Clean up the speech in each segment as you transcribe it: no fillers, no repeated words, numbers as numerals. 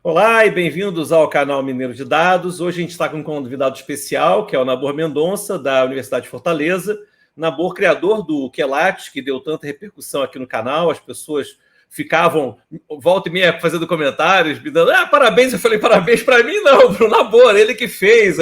Olá e bem-vindos ao canal Mineiro de Dados. Hoje a gente está com um convidado especial, que é o Nabor Mendonça, da Universidade de Fortaleza. Nabor, criador do Quelate, que deu tanta repercussão aqui no canal. As pessoas ficavam, volta e meia, fazendo comentários, me dando parabéns. Eu falei, parabéns para mim não, para o Nabor, ele que fez.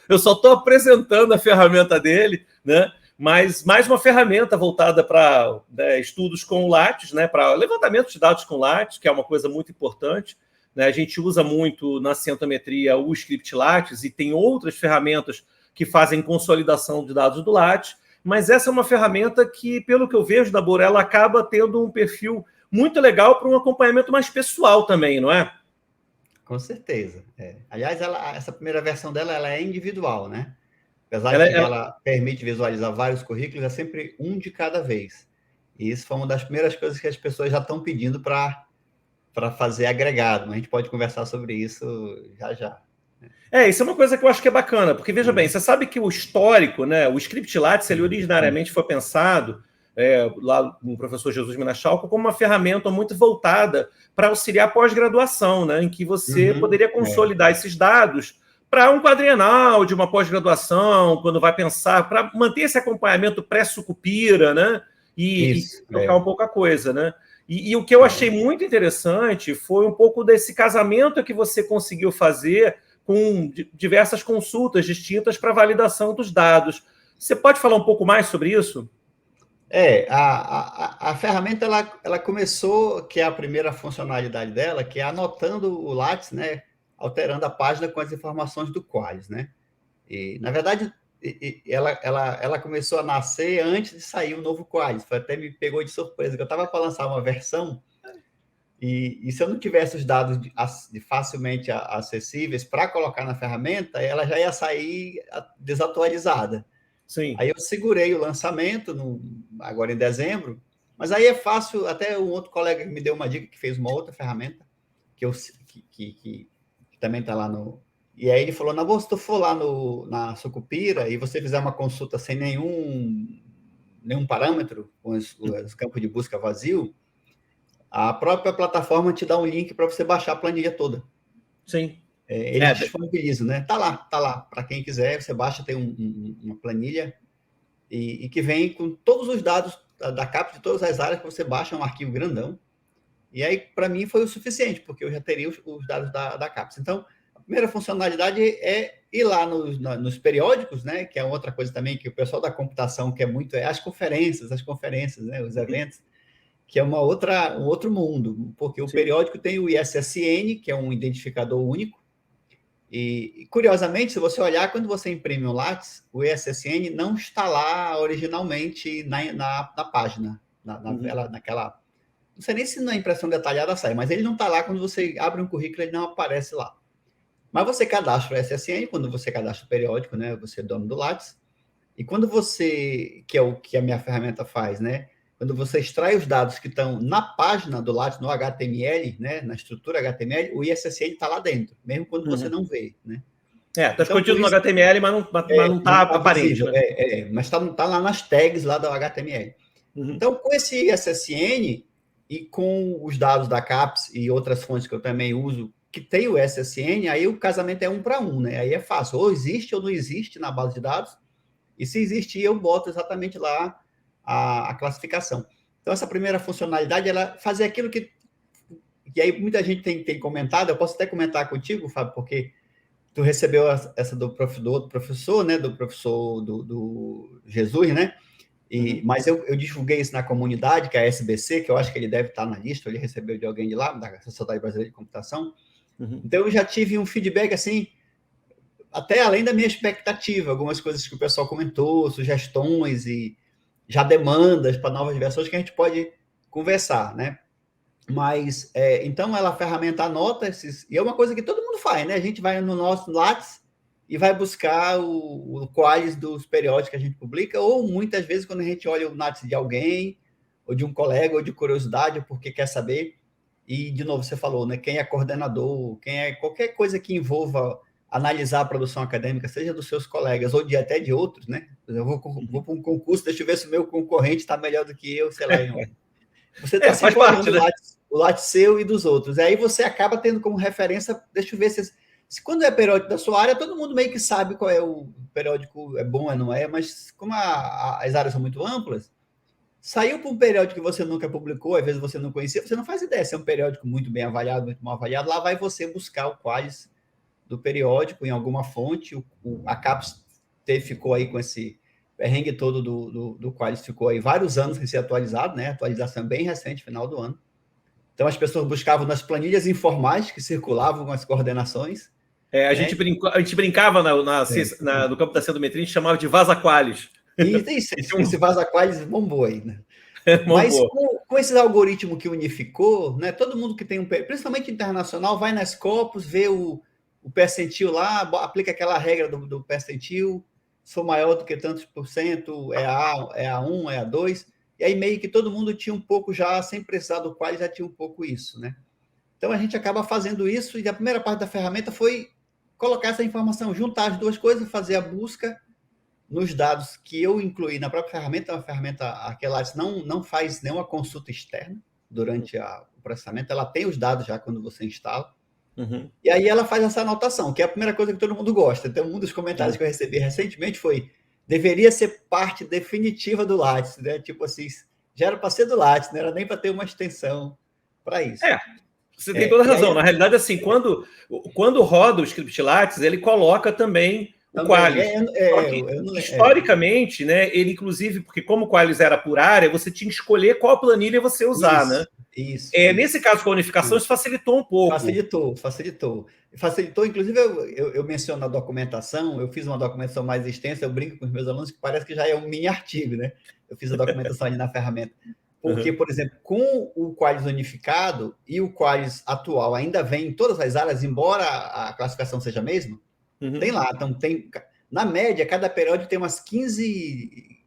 Eu só estou apresentando a ferramenta dele, né? Mas mais uma ferramenta voltada para estudos com Lattes, né? Para levantamento de dados com Lattes, que é uma coisa muito importante. A gente usa muito na cientometria o script Lattes e tem outras ferramentas que fazem consolidação de dados do Lattes, mas essa é uma ferramenta que, pelo que eu vejo da Nabor, ela acaba tendo um perfil muito legal para um acompanhamento mais pessoal também, não é? Com certeza. Aliás, essa primeira versão dela ela é individual, né? Apesar de que ela permite visualizar vários currículos, é sempre um de cada vez. E isso foi uma das primeiras coisas que as pessoas já estão pedindo para fazer agregado. Mas a gente pode conversar sobre isso já. Isso é uma coisa que eu acho que é bacana, porque, veja bem, você sabe que o histórico, né, o script Lattes, ele originariamente foi pensado lá no professor Jesus Minachalco como uma ferramenta muito voltada para auxiliar pós-graduação, né, em que você poderia consolidar esses dados para um quadrienal de uma pós-graduação, quando vai pensar, para manter esse acompanhamento pré-sucupira, né, e trocar um pouco a coisa, né. E o que eu achei muito interessante foi um pouco desse casamento que você conseguiu fazer com diversas consultas distintas para validação dos dados. Você pode falar um pouco mais sobre isso? A ferramenta ela começou, que é a primeira funcionalidade dela, que é anotando o Lattes, né, alterando a página com as informações do Qualys, né? E, na verdade, ela começou a nascer antes de sair o novo Qualys. Até me pegou de surpresa, que eu estava para lançar uma versão e se eu não tivesse os dados facilmente acessíveis para colocar na ferramenta, ela já ia sair desatualizada. Sim. Aí eu segurei o lançamento agora em dezembro, mas aí é fácil, até um outro colega me deu uma dica que fez uma outra ferramenta, que também está lá no... E aí ele falou, Nabor, se tu for lá na Sucupira e você fizer uma consulta sem nenhum parâmetro, com os campos de busca vazio, a própria plataforma te dá um link para você baixar a planilha toda. Sim. Eles disponibilizam, né? Tá lá. Para quem quiser, você baixa, tem uma planilha e que vem com todos os dados da CAPES de todas as áreas que você baixa, um arquivo grandão. E aí, para mim, foi o suficiente, porque eu já teria os dados da CAPES. Então, a primeira funcionalidade é ir lá nos periódicos, né? Que é outra coisa também que o pessoal da computação quer muito, as conferências, né? Os eventos, que é um outro mundo, porque o periódico tem o ISSN, que é um identificador único, e curiosamente, se você olhar, quando você imprime o Lattes, o ISSN não está lá originalmente na página, naquela... Não sei nem se na impressão detalhada sai, mas ele não está lá quando você abre um currículo, ele não aparece lá. Mas você cadastra o ISSN, quando você cadastra o periódico, né? Você é dono do Lattes, e quando você, que é o que a minha ferramenta faz, né? Quando você extrai os dados que estão na página do Lattes, no HTML, né, na estrutura HTML, o ISSN está lá dentro, mesmo quando você não vê, né? Está escondido no HTML, mas não está aparente. Visível, né? Mas está lá nas tags lá do HTML. Então, com esse ISSN e com os dados da CAPES e outras fontes que eu também uso, que tem o ISSN, aí o casamento é 1 para 1, né? Aí é fácil, ou existe ou não existe na base de dados, e se existir, eu boto exatamente lá a classificação. Então, essa primeira funcionalidade, ela fazer aquilo que aí muita gente tem comentado, eu posso até comentar contigo, Fábio, porque tu recebeu essa do outro professor, né, do professor do Jesus, né, mas eu divulguei isso na comunidade, que é a SBC, que eu acho que ele deve estar na lista, ele recebeu de alguém de lá, da Sociedade Brasileira de Computação. Então, eu já tive um feedback, assim, até além da minha expectativa, algumas coisas que o pessoal comentou, sugestões e já demandas para novas versões que a gente pode conversar, né? Mas, então, a ferramenta anota e é uma coisa que todo mundo faz, né? A gente vai no nosso Lattes e vai buscar o Qualys dos periódicos que a gente publica, ou muitas vezes quando a gente olha o Lattes de alguém, ou de um colega, ou de curiosidade, ou porque quer saber. E, de novo, você falou, né? Quem é coordenador, qualquer coisa que envolva analisar a produção acadêmica, seja dos seus colegas ou até de outros, né? Eu vou para um concurso, deixa eu ver se o meu concorrente está melhor do que eu, sei lá. Você está sempre olhando, né? o latte seu e dos outros. E aí você acaba tendo como referência, deixa eu ver se quando é periódico da sua área, todo mundo meio que sabe qual é o periódico, é bom ou não é, mas como as áreas são muito amplas, saiu para um periódico que você nunca publicou, às vezes você não conhecia, você não faz ideia se é um periódico muito bem avaliado, muito mal avaliado, lá vai você buscar o qualis do periódico em alguma fonte, a CAPES ficou aí com esse perrengue todo do qualis, ficou aí vários anos sem ser atualizado, né? A atualização bem recente, final do ano. Então as pessoas buscavam nas planilhas informais que circulavam com as coordenações. A gente brincava no campo da centometria, a gente chamava de vaza-qualis. Esse vaza-qualis bombou aí, né? Mas com esses algoritmos que unificou, né? Todo mundo que tem principalmente internacional, vai na Scopus, vê o percentil lá, aplica aquela regra do percentil, sou maior do que tantos por cento, é A1, é A2, e aí meio que todo mundo tinha um pouco já, sem precisar do qualis, já tinha um pouco isso, né? Então a gente acaba fazendo isso, e a primeira parte da ferramenta foi colocar essa informação, juntar as duas coisas, fazer a busca nos dados que eu incluí na própria ferramenta. A ferramenta, a Quelates, não faz nenhuma consulta externa durante o processamento, ela tem os dados já quando você instala, e aí ela faz essa anotação, que é a primeira coisa que todo mundo gosta. Então, um dos comentários que eu recebi recentemente foi: deveria ser parte definitiva do Lattes, né? Tipo assim, já era para ser do Lattes, não era nem para ter uma extensão para isso. Você tem toda a razão. Na realidade, assim, quando roda o script Lattes, ele coloca também o qualis. Historicamente, né, ele inclusive, porque como o qualis era por área, você tinha que escolher qual planilha você usar, né? Isso. Nesse caso, com a unificação, isso facilitou um pouco. Facilitou. Inclusive, eu menciono na documentação, eu fiz uma documentação mais extensa, eu brinco com os meus alunos que parece que já é um mini artigo, né? Eu fiz a documentação ali na ferramenta. Porque, por exemplo, com o qualis unificado e o qualis atual ainda vem em todas as áreas, embora a classificação seja a mesma, tem lá. Então, na média, cada periódico tem umas 15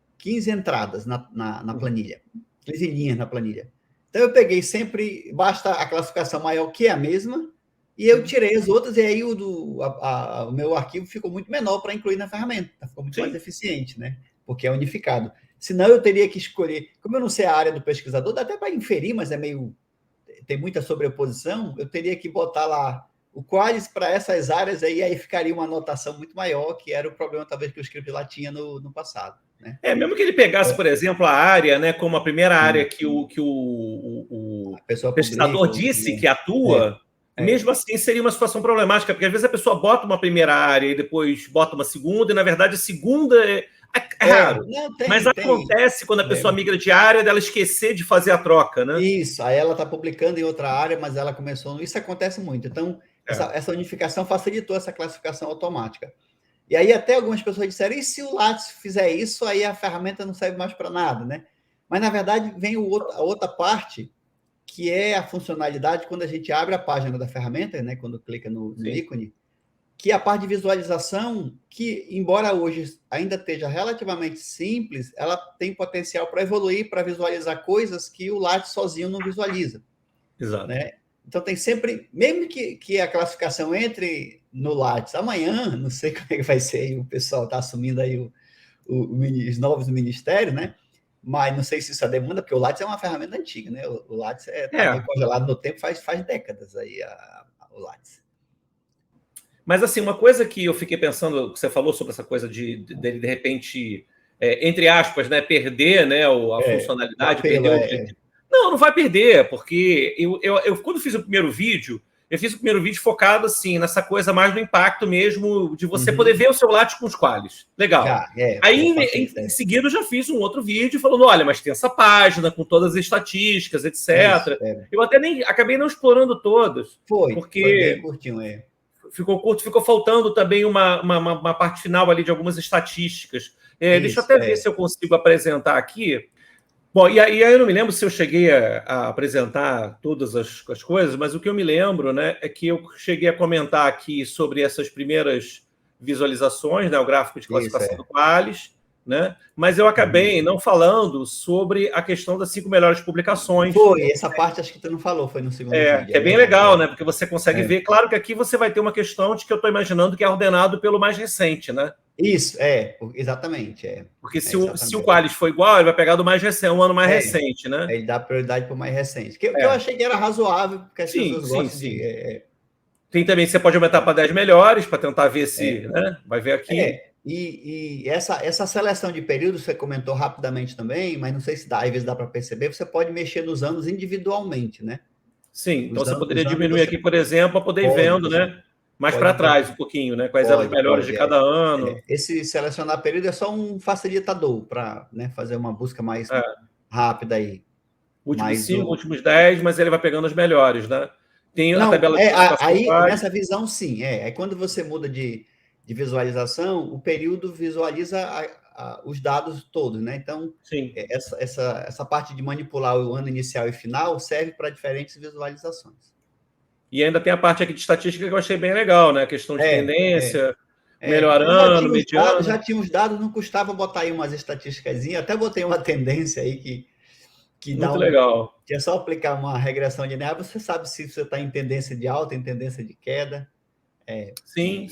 entradas na planilha, 15 linhas na planilha. Então, eu peguei sempre, basta a classificação maior, que é a mesma, e eu tirei as outras, e aí o meu arquivo ficou muito menor para incluir na ferramenta, ficou muito mais eficiente, né? Porque é unificado. Senão eu teria que escolher, como eu não sei a área do pesquisador, dá até para inferir, mas tem muita sobreposição, eu teria que botar lá o qualis para essas áreas, aí ficaria uma anotação muito maior, que era o problema talvez que o script lá tinha no passado, né? Mesmo que ele pegasse, por exemplo, a área, né, como a primeira área que o pesquisador disse que atua, mesmo assim seria uma situação problemática, porque às vezes a pessoa bota uma primeira área e depois bota uma segunda, e na verdade a segunda é raro. Mas acontece quando a pessoa migra de área, dela esquecer de fazer a troca, né? Isso, aí ela está publicando em outra área, mas ela começou... Isso acontece muito. Então, essa unificação facilitou essa classificação automática. E aí até algumas pessoas disseram: e se o Lattes fizer isso, aí a ferramenta não serve mais para nada, né? Mas, na verdade, vem a outra parte, que é a funcionalidade quando a gente abre a página da ferramenta, né? Quando clica no ícone, que é a parte de visualização, que, embora hoje ainda esteja relativamente simples, ela tem potencial para evoluir, para visualizar coisas que o Lattes sozinho não visualiza. Exato. Né? Então, tem sempre, mesmo que a classificação entre no Lattes amanhã, não sei como é que vai ser, o pessoal está assumindo aí os novos ministérios, né? Mas não sei se isso é demanda, porque o Lattes é uma ferramenta antiga, né? O Lattes está congelado no tempo faz décadas aí, o Lattes. Mas, assim, uma coisa que eu fiquei pensando, que você falou sobre essa coisa dele, de repente, entre aspas, né, perder, né, a funcionalidade, perder o objetivo. Não vai perder, porque eu quando fiz o primeiro vídeo, eu fiz o primeiro vídeo focado, assim, nessa coisa mais do impacto mesmo, de você poder ver o seu Lattes com os qualis. Legal. Aí, em seguida, eu já fiz um outro vídeo falando: olha, mas tem essa página com todas as estatísticas, etc. Eu até acabei não explorando todas. Porque foi bem curtinho, ficou curto, ficou faltando também uma parte final ali de algumas estatísticas. Deixa eu até ver se eu consigo apresentar aqui. Bom, e aí eu não me lembro se eu cheguei a apresentar todas as coisas, mas o que eu me lembro, né, é que eu cheguei a comentar aqui sobre essas primeiras visualizações, né, o gráfico de classificação do qualis, né? Mas eu acabei não falando sobre a questão das 5 melhores publicações. Foi, essa parte acho que tu não falou, foi no segundo vídeo. Que é bem legal, né? Porque você consegue ver. Claro que aqui você vai ter uma questão de que eu estou imaginando que é ordenado pelo mais recente, né? Isso, exatamente. Porque se o Qualis for igual, ele vai pegar do mais recente, um ano mais recente, né? Ele dá prioridade para o mais recente. Que eu achei que era razoável, porque as pessoas gostam de... Tem também, você pode aumentar para 10 melhores, para tentar ver se, né? Vai ver aqui. E essa seleção de períodos, você comentou rapidamente também, mas não sei se às vezes dá para perceber, você pode mexer nos anos individualmente, né? Sim, então você poderia diminuir aqui, por exemplo, para poder ir vendo, né? Mais para trás um pouquinho, né? Quais eram os melhores de cada ano. Esse selecionar período é só um facilitador para, né, fazer uma busca mais rápida aí. Últimos 5, últimos 10, mas ele vai pegando os melhores, né? Tem a tabela de aí, nessa visão, sim. Aí quando você muda de visualização, o período visualiza os dados todos, né? Então, essa parte de manipular o ano inicial e final serve para diferentes visualizações. E ainda tem a parte aqui de estatística que eu achei bem legal, né? A questão de tendência, melhorando, mediano. Já tinha os dados, não custava botar aí umas estatísticas, até botei uma tendência aí que dá muito legal. Que é só aplicar uma regressão linear, você sabe se você está em tendência de alta, em tendência de queda. Sim.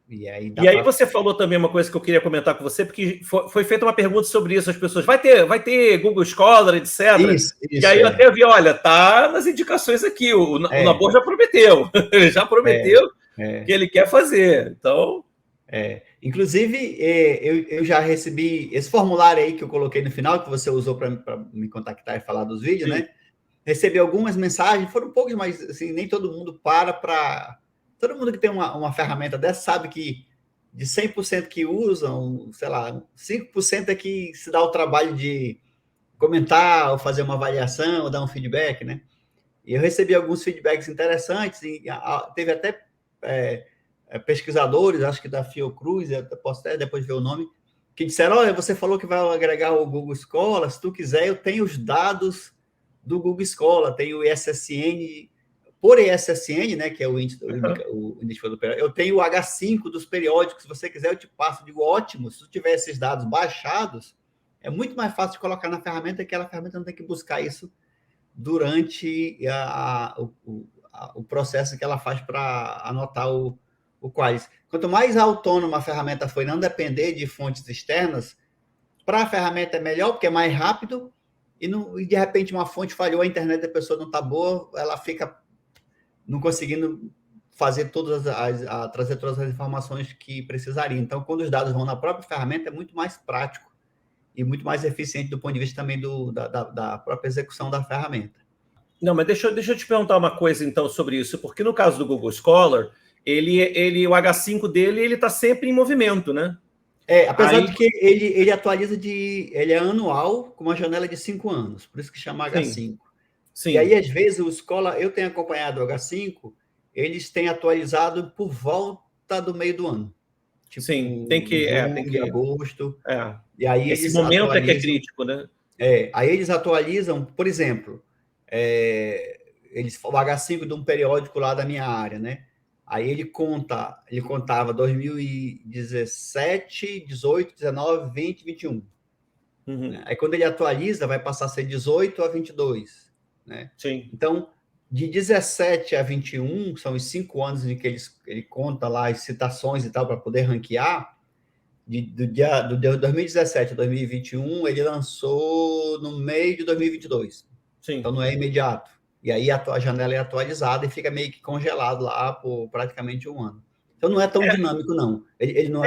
E aí você falou também uma coisa que eu queria comentar com você, porque foi feita uma pergunta sobre isso, as pessoas, vai ter Google Scholar, etc. Isso, e aí eu até vi, olha, tá nas indicações aqui, o Nabor já prometeu, ele já prometeu que ele quer fazer, então... Inclusive, eu já recebi esse formulário aí que eu coloquei no final, que você usou para me contactar e falar dos vídeos, né? Recebi algumas mensagens, foram poucos, mas assim, nem todo mundo para... Todo mundo que tem uma ferramenta dessa sabe que de 100% que usam, sei lá, 5% é que se dá o trabalho de comentar, ou fazer uma avaliação, ou dar um feedback, né? E eu recebi alguns feedbacks interessantes, e teve até pesquisadores, acho que da Fiocruz, eu posso até depois ver o nome, que disseram, olha, você falou que vai agregar o Google Scholar, se tu quiser, eu tenho os dados do Google Scholar, tenho o ESSN... Por ESSN, né, que é o indicador periódico, eu tenho o H5 dos periódicos, se você quiser eu te passo. Digo, ótimo, se tu tiver esses dados baixados, é muito mais fácil de colocar na ferramenta, que aquela ferramenta não tem que buscar isso durante o processo que ela faz para anotar o Qualis. Quanto mais autônoma a ferramenta for, não depender de fontes externas, para a ferramenta é melhor, porque é mais rápido, e de repente uma fonte falhou, a internet da pessoa não está boa, ela fica não conseguindo fazer trazer todas as informações que precisaria. Então, quando os dados vão na própria ferramenta, é muito mais prático e muito mais eficiente do ponto de vista também da própria execução da ferramenta. Não, mas deixa eu te perguntar uma coisa, então, sobre isso, porque no caso do Google Scholar, o H5 dele, ele está sempre em movimento, né? Apesar de que ele atualiza ele é anual, com uma janela de 5 anos, por isso que chama H5. Sim. E aí, às vezes, o Scholar, eu tenho acompanhado o H5, eles têm atualizado por volta do meio do ano. Tipo, tem que agosto. E aí esse momento atualizam, que é crítico, né? Aí eles atualizam, por exemplo, o H5 de um periódico lá da minha área, né? Aí ele contava 2017, 18, 19, 20, 21. Né? Aí quando ele atualiza, vai passar a ser 18 a 22. Né? Sim. Então, de 17 a 21, são os 5 anos em que ele conta lá as citações e tal, para poder ranquear, do 2017 a 2021, ele lançou no meio de 2022. Sim. Então, não é imediato. E aí a janela é atualizada e fica meio que congelado lá por praticamente um ano. Então, não é tão dinâmico, não. Ele não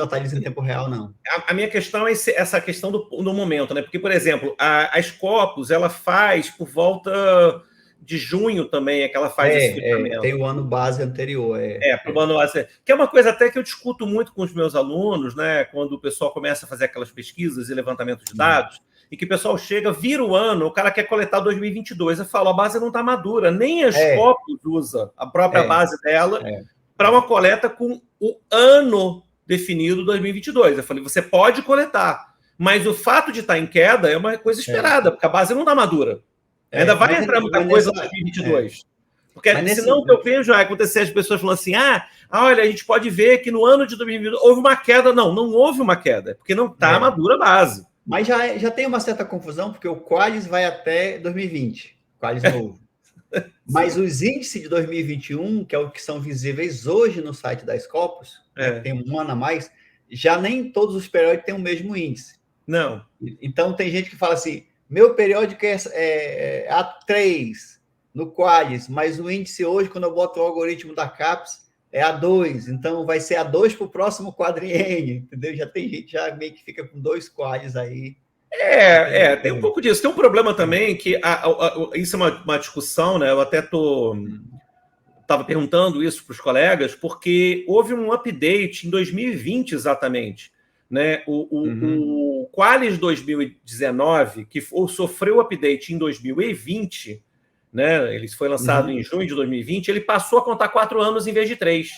atualiza em tempo real, não. A minha questão é essa questão do momento, né? Porque, por exemplo, a Scopus, ela faz por volta de junho também, é que ela faz esse fechamento. Tem o ano base anterior. Para o ano base. Que é uma coisa até que eu discuto muito com os meus alunos, né? Quando o pessoal começa a fazer aquelas pesquisas e levantamento de dados, e que o pessoal chega, vira o ano, o cara quer coletar 2022. Eu falo, a base não está madura. Nem a Scopus usa a própria base dela para uma coleta com o ano definido 2022. Eu falei, você pode coletar, mas o fato de estar em queda é uma coisa esperada, porque a base não está madura. Ainda vai entrar muita coisa em 2022. Porque senão o que eu vejo é acontecer as pessoas falando assim, olha, a gente pode ver que no ano de 2020 houve uma queda. Não houve uma queda, porque não está madura a base. Mas já tem uma certa confusão, porque o Qualis vai até 2020, Qualis novo. Mas os índices de 2021, que é o que são visíveis hoje no site da Scopus, tem um ano a mais, já nem todos os periódicos têm o mesmo índice. Não. Então, tem gente que fala assim, meu periódico é A3 no Qualis, mas o índice hoje, quando eu boto o algoritmo da CAPES, é A2, então vai ser A2 para o próximo quadriênio, entendeu? Já tem gente já meio que fica com 2 Qualis aí. Tem um pouco disso. Tem um problema também que isso é uma discussão, né? Eu até estava perguntando isso para os colegas, porque houve um update em 2020 exatamente, né? O Qualis 2019, que sofreu update em 2020, né? Ele foi lançado em junho de 2020, ele passou a contar 4 anos em vez de 3.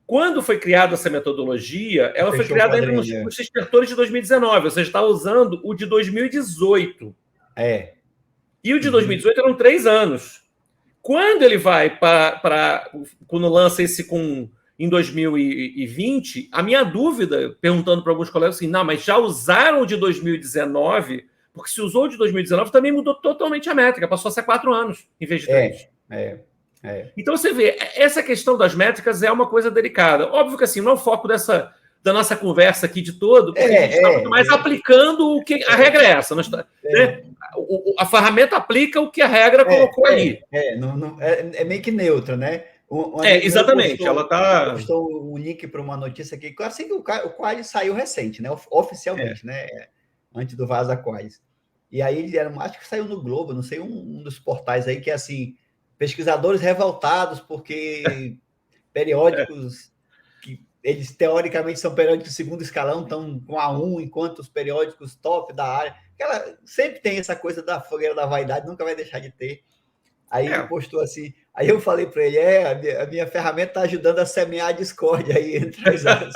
Quando foi criada essa metodologia, ela foi criada entre os estertores de 2019, ou seja, está usando o de 2018. E o de 2018 eram 3 anos. Quando ele vai quando lança esse em 2020, a minha dúvida, perguntando para alguns colegas assim, não, mas já usaram o de 2019? Porque se usou o de 2019, também mudou totalmente a métrica, passou a ser 4 anos em vez de 3. Então, você vê, essa questão das métricas é uma coisa delicada. Óbvio que assim, não é o foco da nossa conversa aqui de todo, porque a gente está muito mais aplicando o que a regra é essa. Né? A ferramenta aplica o que a regra colocou ali. É meio que neutra, né? Exatamente. Ela postou um link para uma notícia aqui. Assim que o Qualis saiu recente, né? Oficialmente, né? Antes do Vaza Qualis. E aí eles eram, acho que saiu no Globo, não sei, um dos portais aí que é assim, pesquisadores revoltados porque periódicos que eles teoricamente são periódicos de segundo escalão, estão com A1, enquanto os periódicos top da área. Sempre tem essa coisa da fogueira da vaidade, nunca vai deixar de ter. Aí ele postou assim, aí eu falei para ele, a minha ferramenta está ajudando a semear a discórdia aí entre as áreas.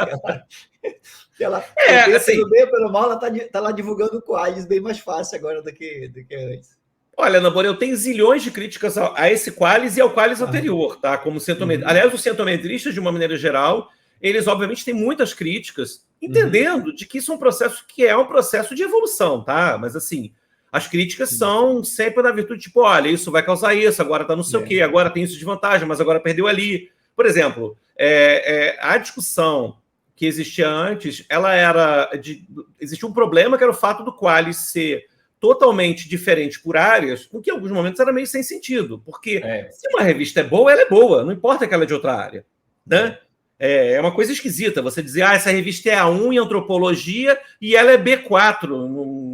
Assim, pelo bem ou pelo mal, ela está lá divulgando o Qualis bem mais fácil agora do que antes. Olha, Namor, eu tenho zilhões de críticas a esse Qualis e ao Qualis anterior, tá? Como centrometrista. Aliás, os centrometristas, de uma maneira geral, eles obviamente têm muitas críticas, entendendo de que isso é um processo de evolução, tá? Mas assim, as críticas são sempre na virtude, tipo, olha, isso vai causar isso, agora tá não sei o quê, agora tem isso de vantagem, mas agora perdeu ali. Por exemplo, a discussão que existia antes, existia um problema que era o fato do Qualis ser totalmente diferente por áreas, o que em alguns momentos era meio sem sentido, porque se uma revista é boa, ela é boa, não importa que ela é de outra área, né? É uma coisa esquisita você dizer, essa revista é A1 em antropologia e ela é B4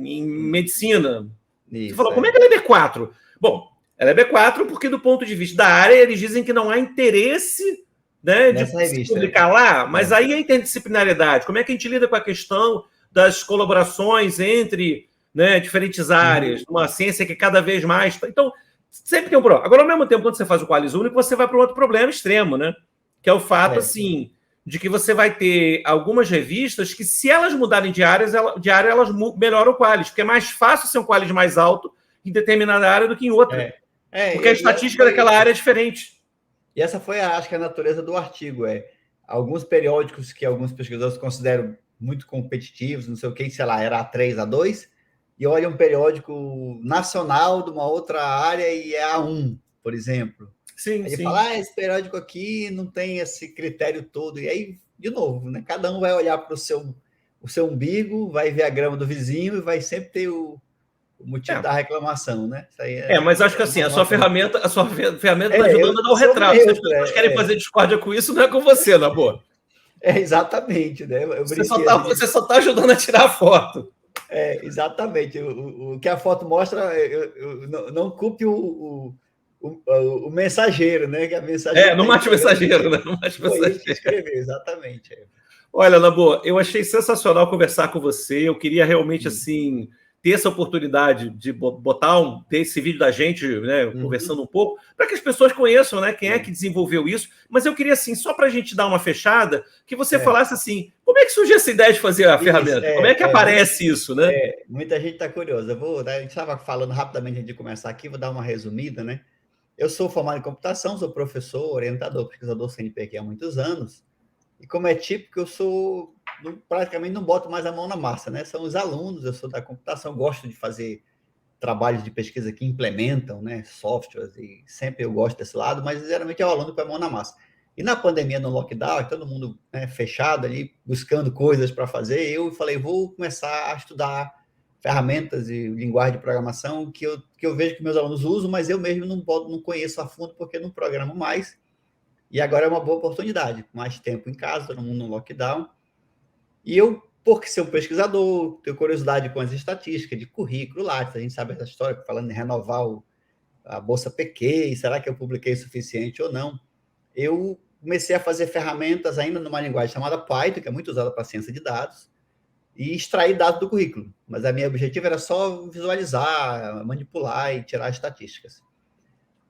em medicina. Você falou, como é que ela é B4? Bom, ela é B4 porque do ponto de vista da área, eles dizem que não há interesse, né, de se publicar lá, mas aí a interdisciplinariedade, como é que a gente lida com a questão das colaborações entre, né, diferentes áreas, uma ciência que cada vez mais... Então, sempre tem um problema. Agora, ao mesmo tempo, quando você faz o Qualis único, você vai para um outro problema extremo, né? Que é o fato, assim, de que você vai ter algumas revistas que, se elas mudarem de área, elas melhoram o Qualis, porque é mais fácil ser um Qualis mais alto em determinada área do que em outra. Porque a estatística daquela área é diferente. E essa foi, acho que, a natureza do artigo. Alguns periódicos que alguns pesquisadores consideram muito competitivos, não sei o que, sei lá, era A3, A2, e olha um periódico nacional de uma outra área e é A1, por exemplo. Sim, aí fala, esse periódico aqui não tem esse critério todo. E aí, de novo, né? Cada um vai olhar para o seu umbigo, vai ver a grama do vizinho e vai sempre ter o motivo da reclamação, né? Isso aí mas acho que assim, a sua ferramenta está ajudando a dar o retrato. Se as pessoas querem fazer discórdia com isso, não é com você, na boa. Exatamente, né? Você só está ajudando a tirar a foto. Exatamente. O que a foto mostra, não culpe o mensageiro, né? Que a mensagem não mate o mensageiro, né? Não mate o mensageiro. Escrever, exatamente. Olha, Nabor, eu achei sensacional conversar com você. Eu queria realmente, assim, ter essa oportunidade de ter esse vídeo da gente, né, conversando um pouco, para que as pessoas conheçam, né, quem é que desenvolveu isso. Mas eu queria, assim, só para a gente dar uma fechada, que você falasse assim, como é que surgiu essa ideia de fazer a ferramenta? Como é que aparece isso, né? Muita gente está curiosa. A gente estava falando rapidamente antes de começar aqui, vou dar uma resumida, né? Eu sou formado em computação, sou professor, orientador, pesquisador CNPq há muitos anos, e como é típico, eu praticamente não boto mais a mão na massa, né? São os alunos, eu sou da computação, gosto de fazer trabalhos de pesquisa que implementam, né, softwares, e sempre eu gosto desse lado, mas geralmente é o aluno com a mão na massa. E na pandemia, no lockdown, todo mundo, né, fechado ali, buscando coisas para fazer, eu falei, vou começar a estudar ferramentas e linguagem de programação que eu vejo que meus alunos usam, mas eu mesmo não conheço a fundo porque não programo mais. E agora é uma boa oportunidade, mais tempo em casa, todo mundo no lockdown. E eu, porque ser um pesquisador, tenho curiosidade com as estatísticas de currículo, Lattes, a gente sabe essa história, falando em renovar a Bolsa PQ, será que eu publiquei o suficiente ou não? Eu comecei a fazer ferramentas ainda numa linguagem chamada Python, que é muito usada para ciência de dados, e extrair dados do currículo. Mas a minha objetivo era só visualizar, manipular e tirar estatísticas.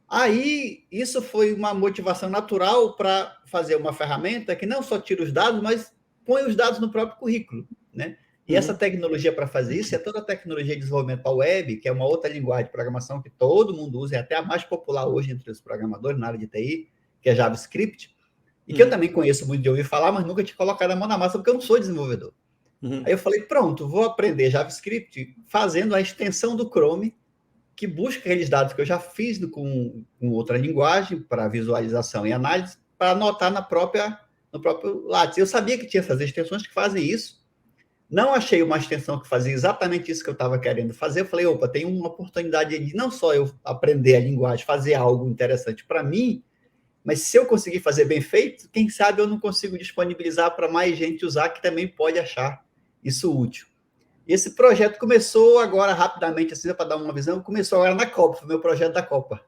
Aí, isso foi uma motivação natural para fazer uma ferramenta que não só tira os dados, mas põe os dados no próprio currículo, né? E essa tecnologia para fazer isso é toda a tecnologia de desenvolvimento para web, que é uma outra linguagem de programação que todo mundo usa, é até a mais popular hoje entre os programadores na área de TI, que é JavaScript, e que eu também conheço muito de ouvir falar, mas nunca tinha colocado a mão na massa, porque eu não sou desenvolvedor. Aí eu falei, pronto, vou aprender JavaScript fazendo a extensão do Chrome, que busca aqueles dados que eu já fiz com outra linguagem para visualização e análise, para anotar no próprio Lattes. Eu sabia que tinha essas extensões que fazem isso. Não achei uma extensão que fazia exatamente isso que eu estava querendo fazer. Eu falei, opa, tem uma oportunidade de não só eu aprender a linguagem, fazer algo interessante para mim, mas se eu conseguir fazer bem feito, quem sabe eu não consigo disponibilizar para mais gente usar que também pode achar isso útil. Esse projeto começou agora rapidamente, assim, para dar uma visão, começou agora na Copa, foi meu projeto da Copa.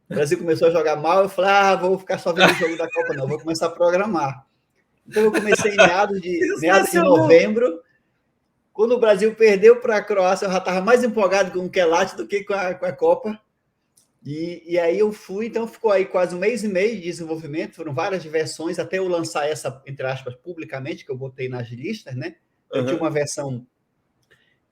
O Brasil começou a jogar mal, eu falei, vou ficar só vendo o jogo da Copa, não, vou começar a programar. Então eu comecei em meados de novembro, quando o Brasil perdeu para a Croácia, eu já estava mais empolgado com o Quelate do que com a Copa. E aí eu fui, então ficou aí quase 1 mês e meio de desenvolvimento, foram várias versões, até eu lançar essa, entre aspas, publicamente, que eu botei nas listas, né? Eu tinha uma versão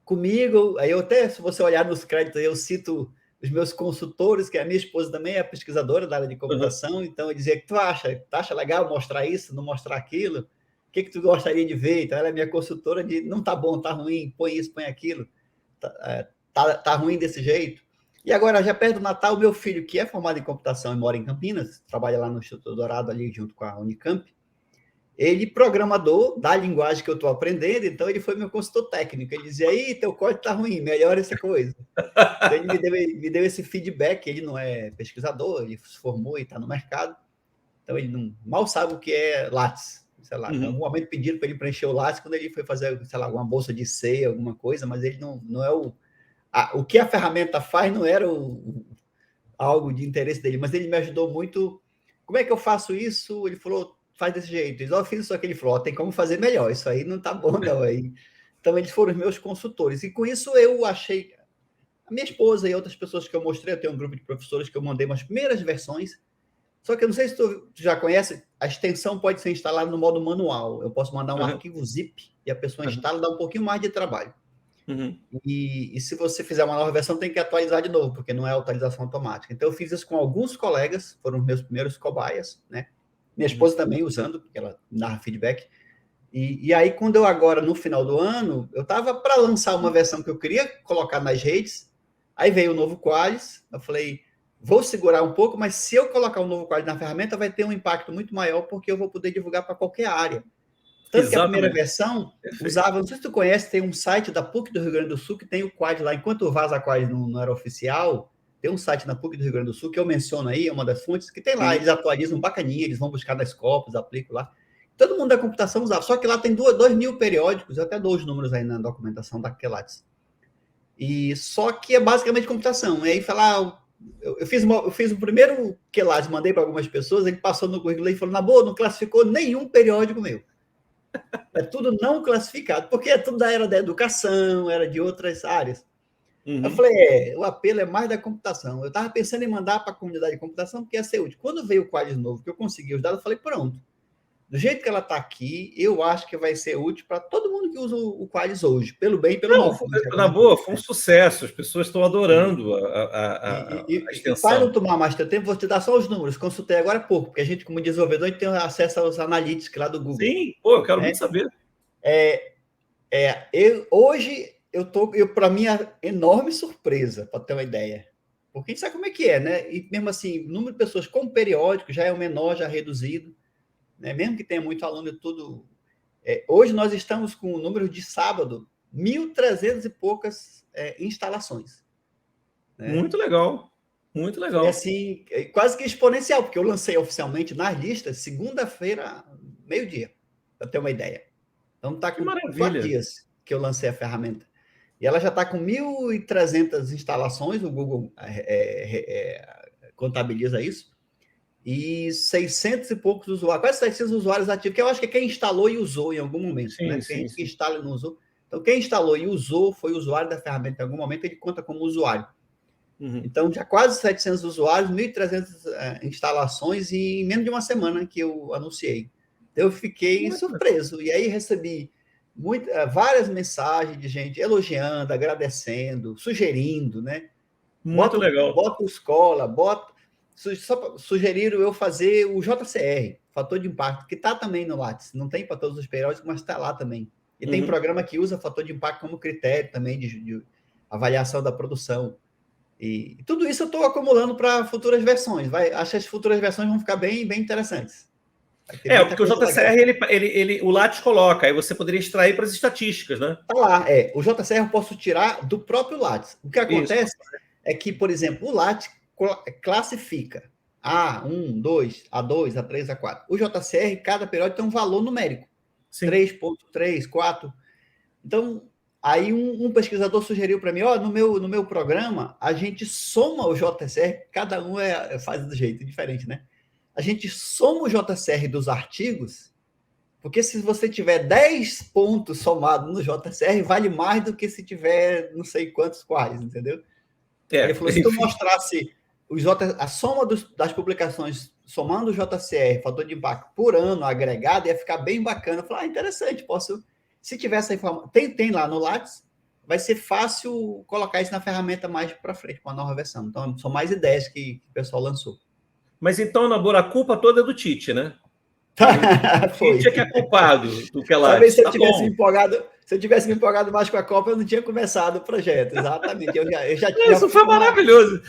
comigo, aí eu até, se você olhar nos créditos, eu cito os meus consultores, que a minha esposa também é pesquisadora da área de computação, então eu dizia, que tu acha legal mostrar isso, não mostrar aquilo? O que tu gostaria de ver? Então ela é minha consultora de, não tá bom, tá ruim, põe isso, põe aquilo, tá ruim desse jeito. E agora, já perto do Natal, o meu filho, que é formado em computação e mora em Campinas, trabalha lá no Instituto Dourado, ali junto com a Unicamp, ele, programador da linguagem que eu estou aprendendo, então ele foi meu consultor técnico. Ele dizia, aí, teu código está ruim, melhora essa coisa. Então ele me deu esse feedback, ele não é pesquisador, ele se formou e está no mercado, então ele mal sabe o que é Lattes. Sei lá, em algum momento pediram para ele preencher o Lattes quando ele foi fazer, sei lá, alguma bolsa de C, alguma coisa, mas ele não é o que a ferramenta faz não era algo de interesse dele, mas ele me ajudou muito. Como é que eu faço isso? Ele falou, faz desse jeito. Eu fiz isso aqui, ele falou, tem como fazer melhor, isso aí não tá bom não. Aí, então eles foram os meus consultores, e com isso eu achei, a minha esposa e outras pessoas que eu mostrei, eu tenho um grupo de professores que eu mandei umas primeiras versões, só que eu não sei se tu já conhece, a extensão pode ser instalada no modo manual, eu posso mandar um arquivo zip, e a pessoa instala e dá um pouquinho mais de trabalho. E se você fizer uma nova versão, tem que atualizar de novo, porque não é atualização automática. Então eu fiz isso com alguns colegas, foram os meus primeiros cobaias, né? Minha esposa também usando, porque ela dava feedback. E aí, quando eu agora, no final do ano, eu estava para lançar uma versão que eu queria colocar nas redes, aí veio o novo Qualys, eu falei, vou segurar um pouco, mas se eu colocar um novo Qualys na ferramenta, vai ter um impacto muito maior, porque eu vou poder divulgar para qualquer área. Tanto que a primeira versão usava, não sei se tu conhece, tem um site da PUC do Rio Grande do Sul que tem o Qualys lá, enquanto o Vaza Qualys não era oficial, tem um site na PUC do Rio Grande do Sul que eu menciono aí, é uma das fontes, que tem lá, eles atualizam bacaninha, eles vão buscar nas cópias, aplicam lá. Todo mundo da computação usava, só que lá tem 2.000 periódicos, eu até dou os números aí na documentação da Quelats. E só que é basicamente computação. E aí falar, eu fiz o primeiro Quelats, mandei para algumas pessoas, ele passou no currículo e falou, na boa, não classificou nenhum periódico meu. É tudo não classificado, porque é tudo da era da educação, era de outras áreas. Eu falei, o apelo é mais da computação. Eu estava pensando em mandar para a comunidade de computação, porque ia ser útil. Quando veio o Qualys novo, que eu consegui os dados, eu falei, pronto. do jeito que ela está aqui, eu acho que vai ser útil para todo mundo que usa o Qualis hoje, pelo bem e pelo Não, mal. na boa, foi um sucesso. As pessoas estão adorando a E para não extensão. tomar mais teu tempo, vou te dar só os números. Consultei agora há pouco, porque a gente, como desenvolvedor, a gente tem acesso aos analytics lá do Google. Sim, pô, eu quero né? muito saber. Hoje, para minha enorme surpresa, para ter uma ideia, porque a gente sabe como é que é, né? E mesmo assim, o número de pessoas com periódico já é o menor, já reduzido, né? Mesmo que tenha muito aluno e tudo. Hoje nós estamos com o número de sábado, 1.300 e poucas instalações. Né? Muito legal. Muito legal. Assim, quase que exponencial, porque eu lancei oficialmente nas listas segunda-feira, meio-dia, para ter uma ideia. Então está com 4 dias que eu lancei a ferramenta. E ela já está com 1.300 instalações, o Google contabiliza isso, e 600 e poucos usuários, quase 700 usuários ativos, que eu acho que é quem instalou e usou em algum momento. Sim, né? sim, Quem instala e não usou. Então, quem instalou e usou foi usuário da ferramenta em algum momento, ele conta como usuário. Uhum. Então, já quase 700 usuários, 1.300 instalações, e em menos de uma semana que eu anunciei. Então, eu fiquei surpreso. E aí recebi várias mensagens de gente elogiando, agradecendo, sugerindo, né? Muito legal. Bota escola, sugeriram eu fazer o JCR, fator de impacto, que está também no Lattes. Não tem para todos os periódicos, mas está lá também. E tem programa que usa fator de impacto como critério também de avaliação da produção. E tudo isso eu estou acumulando para futuras versões. Acho que as futuras versões vão ficar bem, bem interessantes. Porque o JCR, o Lattes coloca, aí você poderia extrair para as estatísticas, né? Tá lá, O JCR eu posso tirar do próprio Lattes. O que acontece é que, por exemplo, o Lattes classifica A1, 2, A2, A3, A4. O JCR, cada periódico tem um valor numérico. 3.3, 4. Então, aí um pesquisador sugeriu para mim, no meu programa, a gente soma o JCR, cada um faz do jeito diferente, né? A gente soma o JCR dos artigos, porque se você tiver 10 pontos somados no JCR, vale mais do que se tiver não sei quantos quais, entendeu? Ele falou, se tu mostrasse a soma das publicações, somando o JCR, fator de impacto, por ano agregado, ia ficar bem bacana. Eu falei, interessante, posso... Se tiver essa informação, tem lá no Lattes, vai ser fácil colocar isso na ferramenta mais para frente, com a nova versão. Então, são mais ideias que o pessoal lançou. Mas então, Nabor, a culpa toda é do Tite, né? Foi. Tite é que é culpado do que lá. Talvez se eu tivesse me empolgado mais com a Copa, eu não tinha começado o projeto. Exatamente. Isso foi maravilhoso.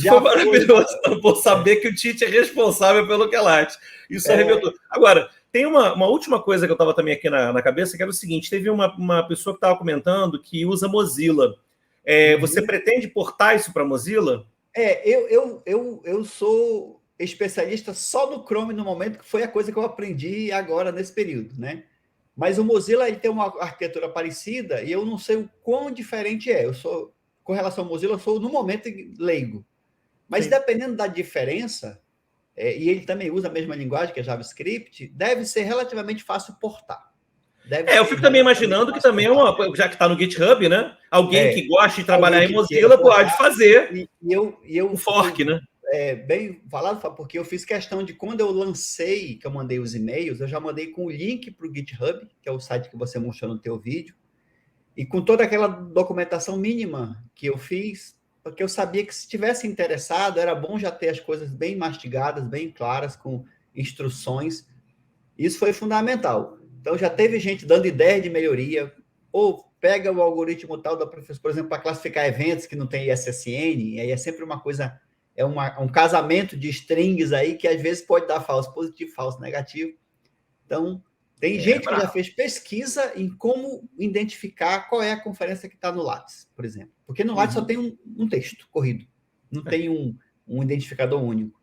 Foi maravilhoso. Por saber que o Tite é responsável pelo Quelate. Isso arrebentou. Agora, tem uma última coisa que eu estava também aqui na cabeça, que era o seguinte: teve uma pessoa que estava comentando que usa Mozilla. Você pretende portar isso para Mozilla? Eu sou especialista só no Chrome no momento, que foi a coisa que eu aprendi agora nesse período, né? Mas o Mozilla ele tem uma arquitetura parecida e eu não sei o quão diferente é. Com relação ao Mozilla, eu sou no momento leigo. Mas sim, dependendo da diferença, e ele também usa a mesma linguagem que é JavaScript, deve ser relativamente fácil portar. Eu fico também imaginando que também já que está no GitHub, né? Alguém que gosta de trabalhar em Mozilla pode fazer um fork, né? Bem falado, porque eu fiz questão de, quando eu lancei, que eu mandei os e-mails, eu já mandei com o link para o GitHub, que é o site que você mostrou no teu vídeo, e com toda aquela documentação mínima que eu fiz, porque eu sabia que, se tivesse interessado, era bom já ter as coisas bem mastigadas, bem claras, com instruções. Isso foi fundamental. Então, já teve gente dando ideia de melhoria, ou pega o algoritmo tal da professora, por exemplo, para classificar eventos que não tem ISSN, aí é sempre uma coisa... um casamento de strings aí que às vezes pode dar falso positivo, falso negativo. Então, tem gente que já fez pesquisa em como identificar qual é a conferência que está no Lattes, por exemplo. Porque no Lattes só tem um texto corrido, não tem um identificador único.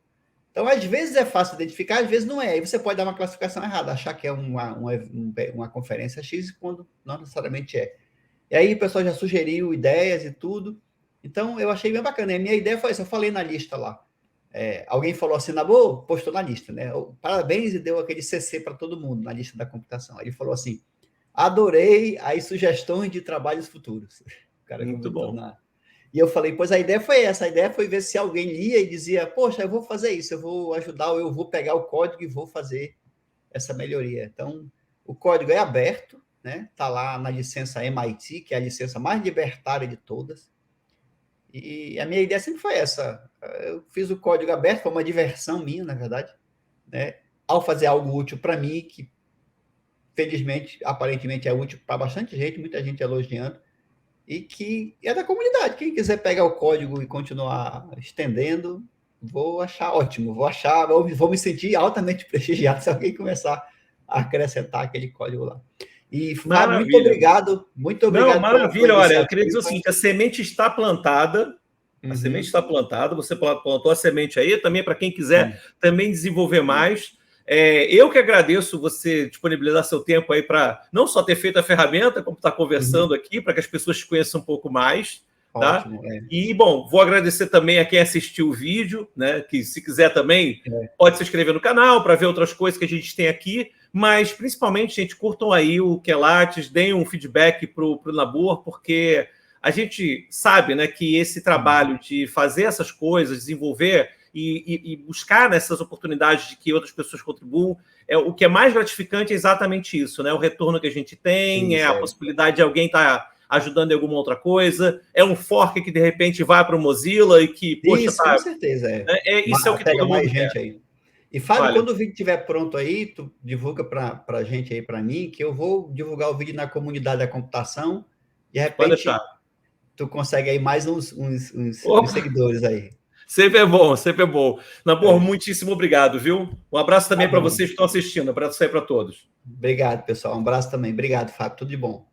Então, às vezes é fácil identificar, às vezes não é. Aí você pode dar uma classificação errada, achar que é uma conferência X, quando não necessariamente é. E aí o pessoal já sugeriu ideias e tudo. Então, eu achei bem bacana. E a minha ideia foi isso, eu falei na lista lá. Alguém falou assim, Nabor, postou na lista, né? Parabéns, e deu aquele CC para todo mundo na lista da computação. Ele falou assim, adorei as sugestões de trabalhos futuros. O cara muito bom. E eu falei, pois a ideia foi essa. A ideia foi ver se alguém lia e dizia, poxa, eu vou fazer isso, eu vou ajudar, ou eu vou pegar o código e vou fazer essa melhoria. Então, o código é aberto, né? Está lá na licença MIT, que é a licença mais libertária de todas. E a minha ideia sempre foi essa. Eu fiz o código aberto, foi uma diversão minha, na verdade, né? Ao fazer algo útil para mim, que felizmente, aparentemente é útil para bastante gente, muita gente elogiando, e que é da comunidade. Quem quiser pegar o código e continuar estendendo, vou achar ótimo, vou me sentir altamente prestigiado se alguém começar a acrescentar aquele código lá. E, Fábio, muito obrigado. Não, maravilha. Olha, eu queria dizer o seguinte, a semente está plantada, a semente está plantada, você plantou a semente aí, também para quem quiser também desenvolver mais. Eu que agradeço você disponibilizar seu tempo aí para não só ter feito a ferramenta, como estar conversando aqui, para que as pessoas te conheçam um pouco mais. Ótimo, tá? E, bom, vou agradecer também a quem assistiu o vídeo, né? Que se quiser também pode se inscrever no canal para ver outras coisas que a gente tem aqui, mas principalmente, gente, curtam aí o Quelates, deem um feedback para o Nabor, porque a gente sabe, né, que esse trabalho de fazer essas coisas, desenvolver e buscar nessas oportunidades de que outras pessoas contribuam, o que é mais gratificante é exatamente isso, né? O retorno que a gente tem, a possibilidade de alguém estar ajudando em alguma outra coisa, é um fork que de repente vai para o Mozilla e que, poxa, isso, com certeza, isso é o que todo mundo quer. Aí. E Fábio, quando o vídeo estiver pronto aí, tu divulga para a gente aí, para mim, que eu vou divulgar o vídeo na comunidade da computação, de repente tu consegue aí mais uns seguidores aí. Sempre é bom, sempre é bom. Nabor, muitíssimo obrigado, viu? Um abraço também para vocês que estão assistindo. Um abraço aí para todos. Obrigado, pessoal. Um abraço também. Obrigado, Fábio. Tudo de bom.